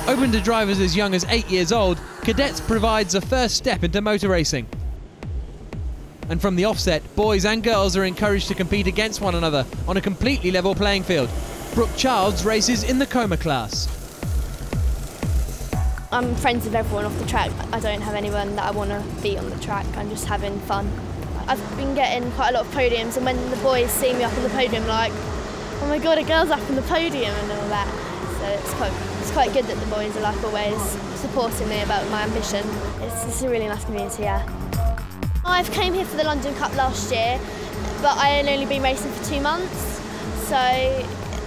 Open to drivers as young as 8 years old, Cadets provides a first step into motor racing. And from the offset, boys and girls are encouraged to compete against one another on a completely level playing field. Brooke Childs races in the Coma class. I'm friends with everyone off the track. I don't have anyone that I want to beat on the track. I'm just having fun. I've been getting quite a lot of podiums, and when the boys see me up on the podium, like, oh my God, a girl's up on the podium and all that. So it's quite good that the boys are like always supporting me about my ambition. It's a really nice community, yeah. I've came here for the London Cup last year, but I had only been racing for 2 months, so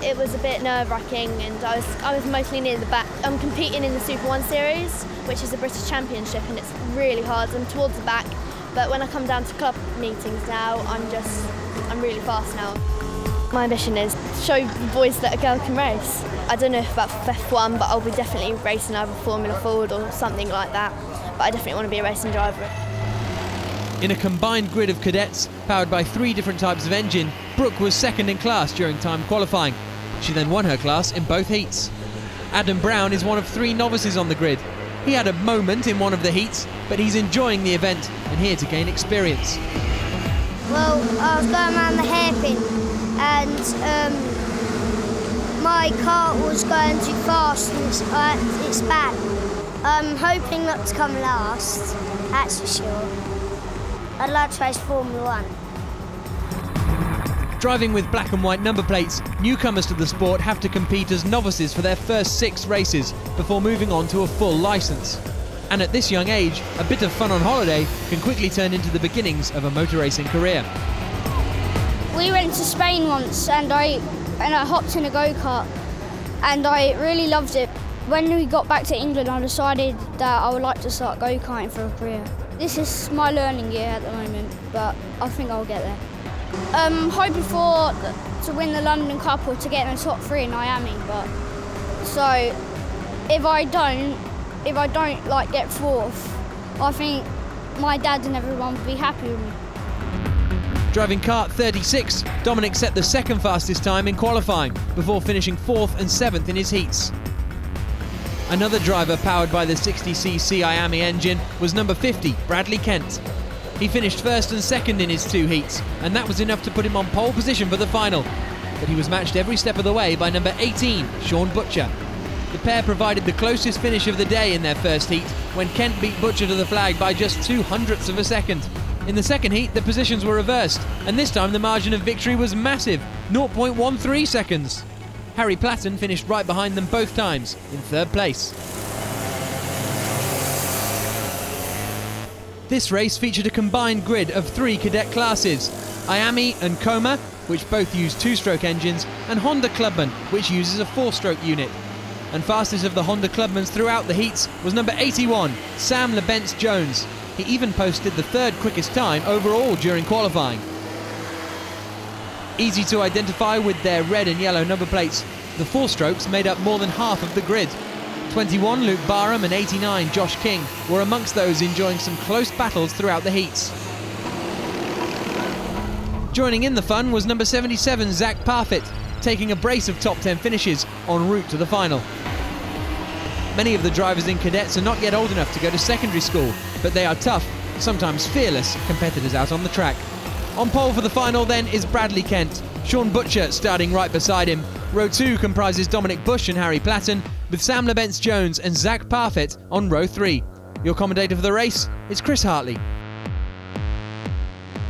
it was a bit nerve-wracking, and I was mostly near the back. I'm competing in the Super 1 Series, which is a British Championship, and it's really hard. I'm towards the back, but when I come down to club meetings now, I'm really fast now. My ambition is to show the boys that a girl can race. I don't know about F1, but I'll be definitely racing either Formula Ford or something like that, but I definitely want to be a racing driver. In a combined grid of cadets, powered by 3 different types of engine, Brooke was second in class during time qualifying. She then won her class in both heats. Adam Brown is one of 3 novices on the grid. He had a moment in one of the heats, but he's enjoying the event and here to gain experience. Well, I was going around the hairpin and my car was going too fast and it's bad. I'm hoping not to come last, that's for sure. I'd like to race Formula 1. Driving with black and white number plates, newcomers to the sport have to compete as novices for their first 6 races before moving on to a full licence. And at this young age, a bit of fun on holiday can quickly turn into the beginnings of a motor racing career. We went to Spain once and I hopped in a go-kart and I really loved it. When we got back to England, I decided that I would like to start go-karting for a career. This is my learning year at the moment, but I think I'll get there. I'm hoping to win the London Cup or to get in the top 3 in Miami, but so if I don't like get 4th, I think my dad and everyone would be happy with me. Driving kart 36, Dominic set the second fastest time in qualifying before finishing 4th and 7th in his heats. Another driver powered by the 60cc Miami engine was number 50, Bradley Kent. He finished 1st and 2nd in his 2 heats, and that was enough to put him on pole position for the final. But he was matched every step of the way by number 18, Sean Butcher. The pair provided the closest finish of the day in their first heat, when Kent beat Butcher to the flag by just 0.02 of a second. In the second heat, the positions were reversed, and this time the margin of victory was massive, 0.13 seconds. Harry Platten finished right behind them both times, in 3rd place. This race featured a combined grid of 3 cadet classes, Miami and Coma, which both use 2-stroke engines, and Honda Clubman, which uses a 4-stroke unit. And fastest of the Honda Clubmans throughout the heats was number 81, Sam LeBence Jones. He even posted the 3rd quickest time overall during qualifying. Easy to identify with their red and yellow number plates, the 4-strokes made up more than half of the grid. 21 Luke Barham and 89 Josh King were amongst those enjoying some close battles throughout the heats. Joining in the fun was number 77 Zach Parfitt, taking a brace of top 10 finishes en route to the final. Many of the drivers in cadets are not yet old enough to go to secondary school, but they are tough, sometimes fearless competitors out on the track. On pole for the final then is Bradley Kent, Sean Butcher starting right beside him. Row 2 comprises Dominic Bush and Harry Platten, with Sam LeBence Jones and Zach Parfitt on row 3. Your commentator for the race is Chris Hartley.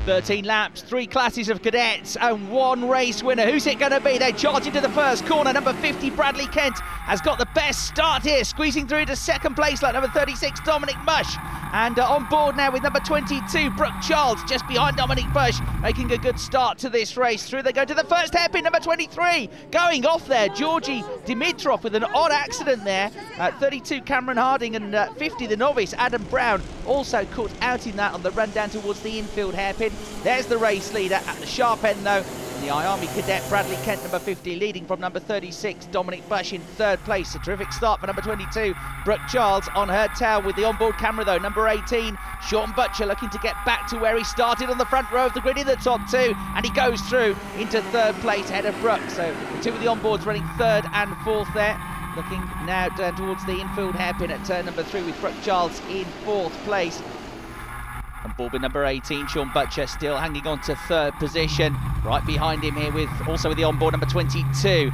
13 laps, 3 classes of cadets and 1 race winner. Who's it going to be? They charge into the first corner. Number 50 Bradley Kent has got the best start here, squeezing through into 2nd place like number 36 Dominic Bush. And on board now with number 22 Brooke Childs, just behind Dominic Bush, making a good start to this race. Through they go to the first hairpin, number 23 going off there, Georgi Dimitrov, with an odd accident there. 32 Cameron Harding and 50 the novice Adam Brown also caught out in that on the run down towards the infield hairpin. There's the race leader at the sharp end though. The Miami cadet Bradley Kent, number 50, leading from number 36 Dominic Bush in 3rd place. A terrific start for number 22 Brooke Childs on her tail with the onboard camera though. Number 18 Sean Butcher looking to get back to where he started on the front row of the grid in the top 2, and he goes through into 3rd place ahead of Brooke. So the 2 of the onboards running 3rd and 4th there. looking now down towards the infield hairpin at turn number 3 with Brooke Charles in 4th place. And board with number 18, Sean Butcher, still hanging on to 3rd position. Right behind him here with the onboard number 22,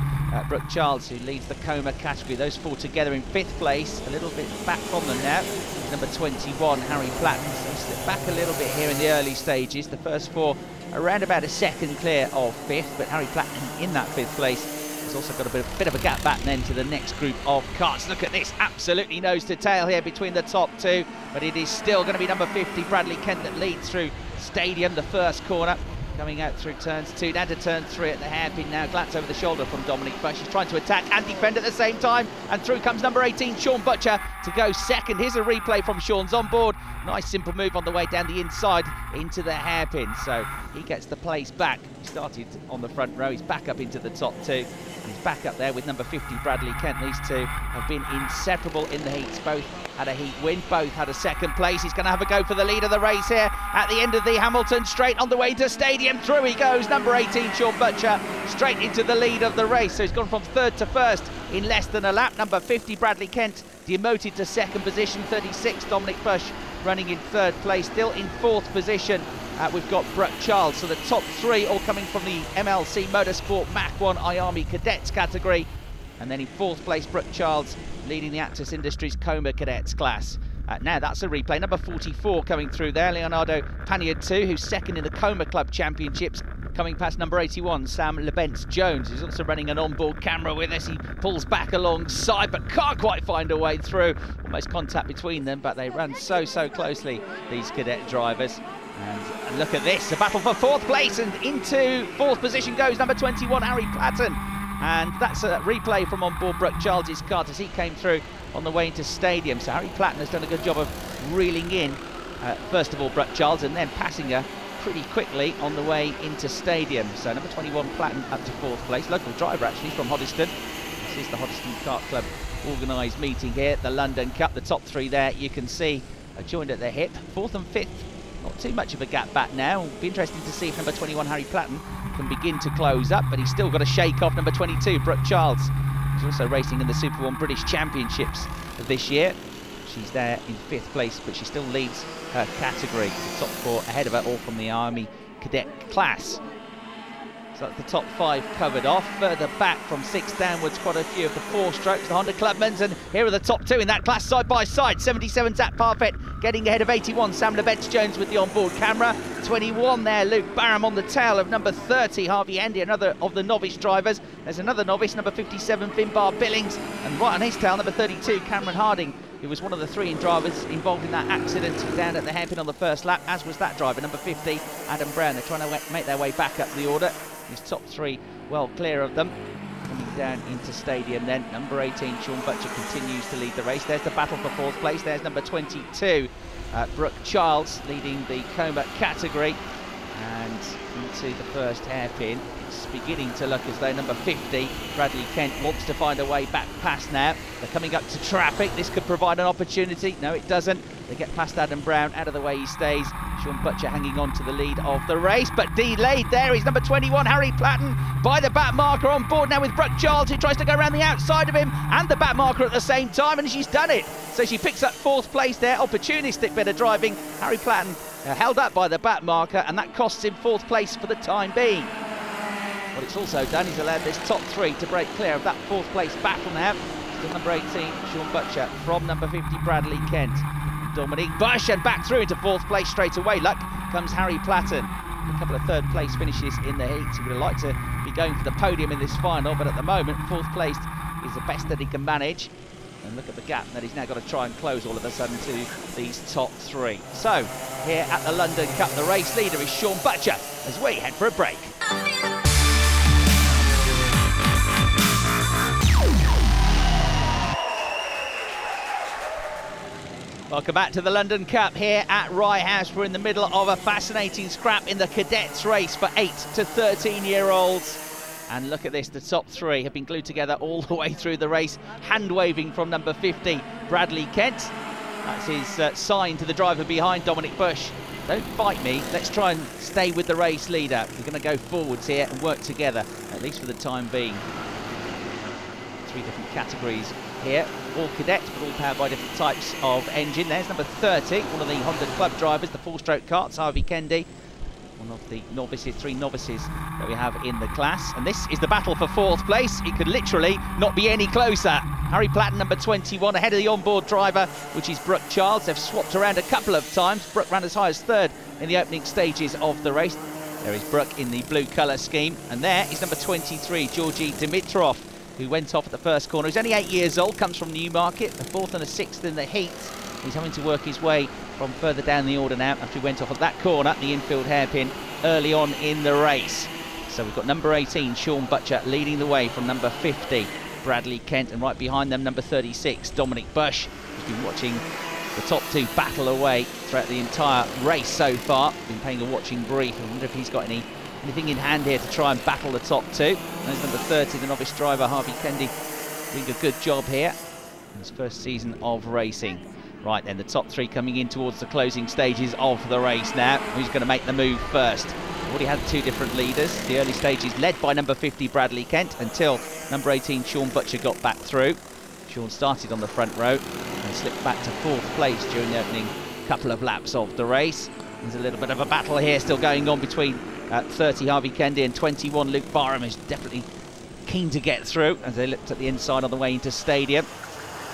Brooke Charles, who leads the Coma category. Those 4 together in 5th place, a little bit back from them now. Number 21, Harry Platten, so slipped back a little bit here in the early stages. The first 4 around about a second clear of 5th, but Harry Platten in that 5th place. He's also got a bit of a gap back then to the next group of carts. Look at this, absolutely nose to tail here between the top 2, but it is still going to be number 50, Bradley Kent, that leads through Stadium, the first corner. Coming out through turns 2, down to turn 3 at the hairpin now. Glance over the shoulder from Dominic Bush. He's trying to attack and defend at the same time. And through comes number 18, Sean Butcher, to go second. Here's a replay from Sean's onboard. Nice simple move on the way down the inside into the hairpin. So he gets the place back. He started on the front row. He's back up into the top 2. He's back up there with number 50, Bradley Kent. These 2 have been inseparable in the heats. Both had a heat win, both had a 2nd place. He's going to have a go for the lead of the race here at the end of the Hamilton Straight on the way to Stadium. Through he goes, number 18, Sean Butcher, straight into the lead of the race. So he's gone from 3rd to 1st in less than a lap. Number 50, Bradley Kent, demoted to 2nd position. 36, Dominic Bush, running in 3rd place. Still in 4th position, we've got Brooke Charles. So the top 3 all coming from the MLC Motorsport Mach 1 IARMI Cadets category. And then in 4th place, Brooke Charles, leading the Actis Industries Coma Cadets class. Now that's a replay. Number 44 coming through there, Leonardo Panier-2, who's 2nd in the Coma Club Championships, coming past number 81, Sam Lebentz-Jones, who's also running an onboard camera with us. He pulls back alongside, but can't quite find a way through. Almost contact between them, but they run so closely, these cadet drivers. And look at this, a battle for 4th place, and into 4th position goes number 21, Harry Platten. And that's a replay from on board Brooke Charles' cart as he came through on the way into Stadium. So Harry Platten has done a good job of reeling in, first of all, Brooke Charles, and then passing her pretty quickly on the way into Stadium. So number 21, Platten, up to 4th place. Local driver, actually, from Hoddesdon. This is the Hoddesdon Kart Club organised meeting here, the London Cup. The top 3 there, you can see, are joined at the hip. 4th and 5th, not too much of a gap back now. It'll be interesting to see if number 21, Harry Platten, can begin to close up, but he's still got to shake off number 22, Brooke Charles. She's also racing in the Super 1 British Championships this year. She's there in 5th place, but she still leads her category. The top 4 ahead of her, all from the Army Cadet class. So that's the top 5 covered off. Further back from 6 downwards, quite a few of the 4-strokes, the Honda Clubmans, and here are the top 2 in that class side by side. 77, Zach Parfett getting ahead of 81, Sam Lebentz-Jones with the onboard camera. 21 there, Luke Barham on the tail of number 30, Harvey Endy, another of the novice drivers. There's another novice, number 57, Finbar Billings, and right on his tail, number 32, Cameron Harding, who was one of the 3 drivers involved in that accident down at the hairpin on the first lap, as was that driver, number 50, Adam Brown. They're trying to make their way back up the order. His top 3 well clear of them. Coming down into Stadium then, number 18, Sean Butcher, continues to lead the race. There's the battle for 4th place. There's number 22, Brooke Charles, leading the Coma category. And into the first hairpin, it's beginning to look as though number 50, Bradley Kent, wants to find a way back past now. They're coming up to traffic. This could provide an opportunity. No, it doesn't. They get past Adam Brown, out of the way he stays. Sean Butcher hanging on to the lead of the race, but delayed there. He's number 21, Harry Platten, by the back marker, on board now with Brooke Charles, who tries to go around the outside of him and the back marker at the same time, and she's done it. So she picks up 4th place there. Opportunistic bit of driving. Harry Platten held up by the back marker, and that costs him 4th place for the time being. What it's also done is allowed this top 3 to break clear of that 4th place battle now. Still number 18, Sean Butcher, from number 50, Bradley Kent. Dominic Bush, and back through into 4th place straight away. Luck comes Harry Platten. A couple of 3rd place finishes in the heats. He would have liked to be going for the podium in this final, but at the moment 4th place is the best that he can manage. And look at the gap that he's now got to try and close all of a sudden to these top 3. So here at the London Cup, the race leader is Sean Butcher as we head for a break. Welcome back to the London Cup here at Rye House. We're in the middle of a fascinating scrap in the Cadets race for 8 to 13-year-olds. And look at this, the top 3 have been glued together all the way through the race. Hand-waving from number 50, Bradley Kent. That's his sign to the driver behind, Dominic Bush. Don't fight me, let's try and stay with the race leader. We're going to go forwards here and work together, at least for the time being. 3 different categories here, all cadets, but all powered by different types of engine. There's number 30, one of the Honda Club drivers, the 4-stroke karts, Harvey Kendi, one of the novices, 3 novices that we have in the class. And this is the battle for 4th place. It could literally not be any closer. Harry Platten, number 21, ahead of the onboard driver, which is Brooke Childs. They've swapped around a couple of times. Brooke ran as high as 3rd in the opening stages of the race. There is Brooke in the blue colour scheme. And there is number 23, Georgi Dimitrov, who went off at the first corner. He's only 8 years old, comes from Newmarket, a 4th and a 6th in the heat. He's having to work his way from further down the order now after he went off at that corner, the infield hairpin, early on in the race. So we've got number 18, Sean Butcher, leading the way from number 50, Bradley Kent, and right behind them, number 36, Dominic Bush, who's been watching the top 2 battle away throughout the entire race so far. Been paying a watching brief. I wonder if he's got anything in hand here to try and battle the top 2. There's number 30, the novice driver, Harvey Kendi, doing a good job here in his first season of racing. Right then, the top 3 coming in towards the closing stages of the race now. Who's going to make the move first? We've already had 2 different leaders. The early stages led by number 50, Bradley Kent, until number 18, Sean Butcher, got back through. Sean started on the front row and slipped back to 4th place during the opening couple of laps of the race. There's a little bit of a battle here still going on between 30, Harvey Kendi, and 21, Luke Barham, is definitely keen to get through as they looked at the inside on the way into Stadium.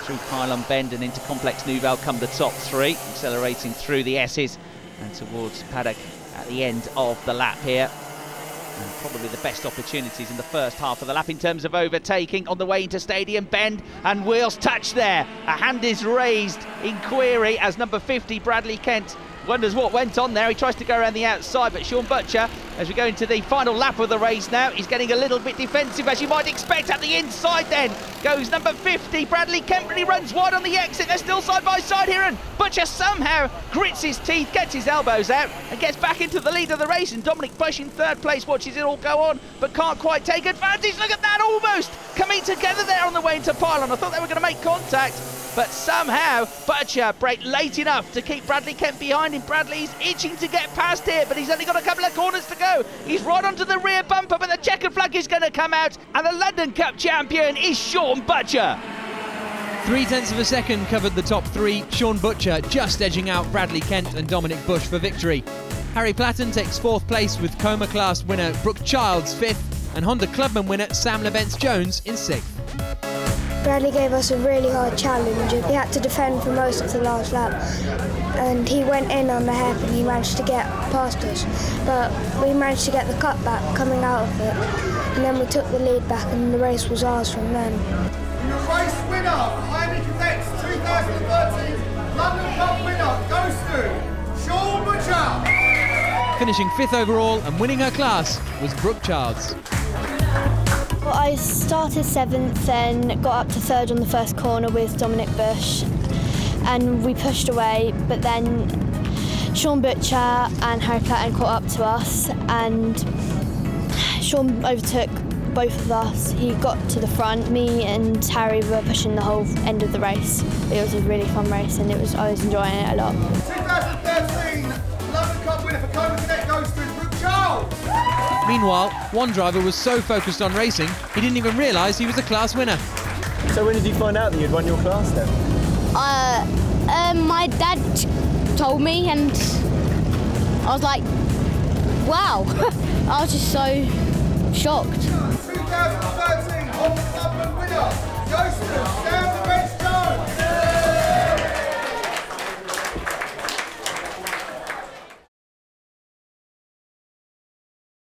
Through Pylon Bend and into Complex Nouvelle come the top 3, accelerating through the S's and towards Paddock at the end of the lap here. And probably the best opportunities in the first half of the lap in terms of overtaking on the way into Stadium Bend, and wheels touch there. A hand is raised in query as number 50, Bradley Kent, wonders what went on there. He tries to go around the outside, but Sean Butcher, as we go into the final lap of the race now, he's getting a little bit defensive, as you might expect. At the inside then goes number 50, Bradley Kent, but he runs wide on the exit. They're still side by side here, and Butcher somehow grits his teeth, gets his elbows out, and gets back into the lead of the race. And Dominic Bush in 3rd place watches it all go on, but can't quite take advantage. Look at that, almost coming together there on the way into Pylon. I thought they were going to make contact, but somehow Butcher braked late enough to keep Bradley Kent behind him. Bradley's itching to get past here, but he's only got a couple of corners to go. He's right onto the rear bumper, but the checkered flag is going to come out, and the London Cup champion is Sean Butcher. 0.3 of a second covered the top 3. Sean Butcher just edging out Bradley Kent and Dominic Bush for victory. Harry Platten takes 4th place with Coma Class winner Brooke Childs 5th, and Honda Clubman winner Sam Levents-Jones in 6th. Bradley gave us a really hard challenge. He had to defend for most of the last lap, and he went in on the hairpin. He managed to get past us, but we managed to get the cut back coming out of it, and then we took the lead back, and the race was ours from then. Your race winner, Miami Cadets 2013 London Cup winner goes to Sean Butcher. Finishing 5th overall and winning her class was Brooke Childs. Well, I started 7th, then got up to 3rd on the first corner with Dominic Bush, and we pushed away, but then Sean Butcher and Harry Platten caught up to us, and Sean overtook both of us. He got to the front. Me and Harry were pushing the whole end of the race. It was a really fun race, and I was enjoying it a lot. 2013 London Cup winner for Coma Cadet goes to Brooke Childs. Meanwhile, one driver was so focused on racing, he didn't even realise he was a class winner. So when did you find out that you'd won your class then? My dad told me, and I was like, wow. I was just so shocked. 2013 Honda Clubman winner goes to